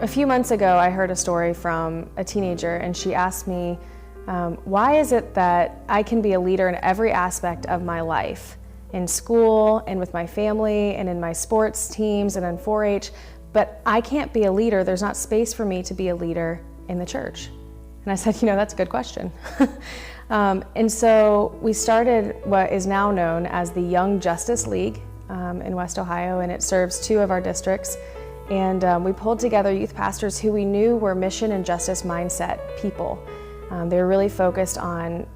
A few months ago, I heard a story from a teenager, and she asked me, why is it that I can be a leader in every aspect of my life, in school and with my family and in my sports teams and in 4-H, but I can't be a leader, there's not space for me to be a leader in the church? And I said, that's a good question. And so we started what is now known as the Young Justice League in West Ohio, and it serves 2 of our districts. And we pulled together youth pastors who we knew were mission and justice mindset people. They were really focused on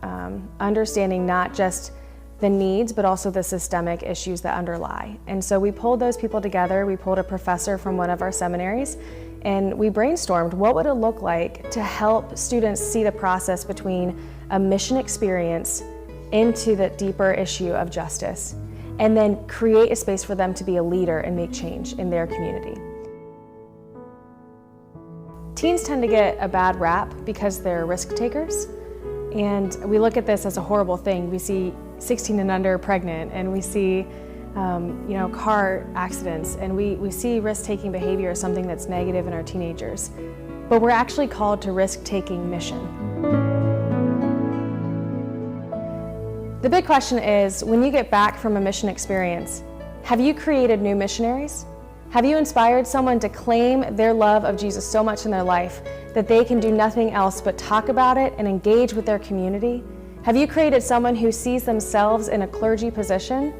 understanding not just the needs, but also the systemic issues that underlie. And so we pulled those people together. We pulled a professor from one of our seminaries, and we brainstormed what would it look like to help students see the process between a mission experience into the deeper issue of justice, and then create a space for them to be a leader and make change in their community. Teens tend to get a bad rap because they're risk takers, and we look at this as a horrible thing. We see 16 and under pregnant, and we see car accidents, and we see risk-taking behavior as something that's negative in our teenagers. But we're actually called to risk-taking mission. The big question is, when you get back from a mission experience, have you created new missionaries? Have you inspired someone to claim their love of Jesus so much in their life that they can do nothing else but talk about it and engage with their community? Have you created someone who sees themselves in a clergy position?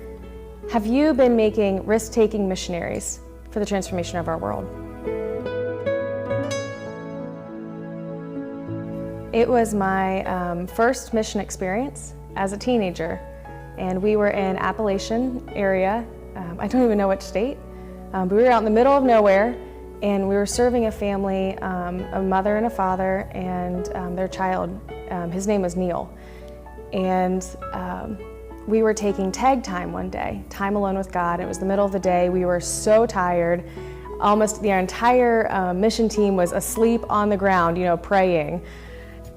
Have you been making risk-taking missionaries for the transformation of our world? It was my first mission experience as a teenager, and we were in Appalachian area. I don't even know which state. But we were out in the middle of nowhere, and we were serving a family, a mother and a father, and their child. His name was Neil. And we were taking tag time one day, time alone with God. It was the middle of the day. We were so tired. Almost the entire mission team was asleep on the ground, praying.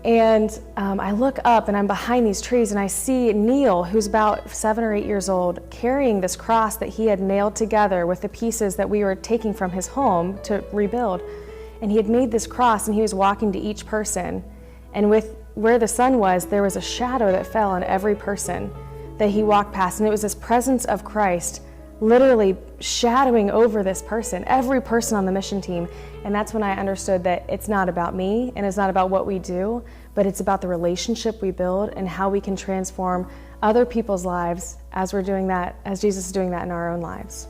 And I look up, and I'm behind these trees, and I see Neil, who's about 7 or 8 years old, carrying this cross that he had nailed together with the pieces that we were taking from his home to rebuild. And he had made this cross, and he was walking to each person. And with where the sun was, there was a shadow that fell on every person that he walked past. And it was this presence of Christ literally shadowing over this person, every person on the mission team. And that's when I understood that it's not about me and it's not about what we do, but it's about the relationship we build and how we can transform other people's lives as we're doing that, as Jesus is doing that in our own lives.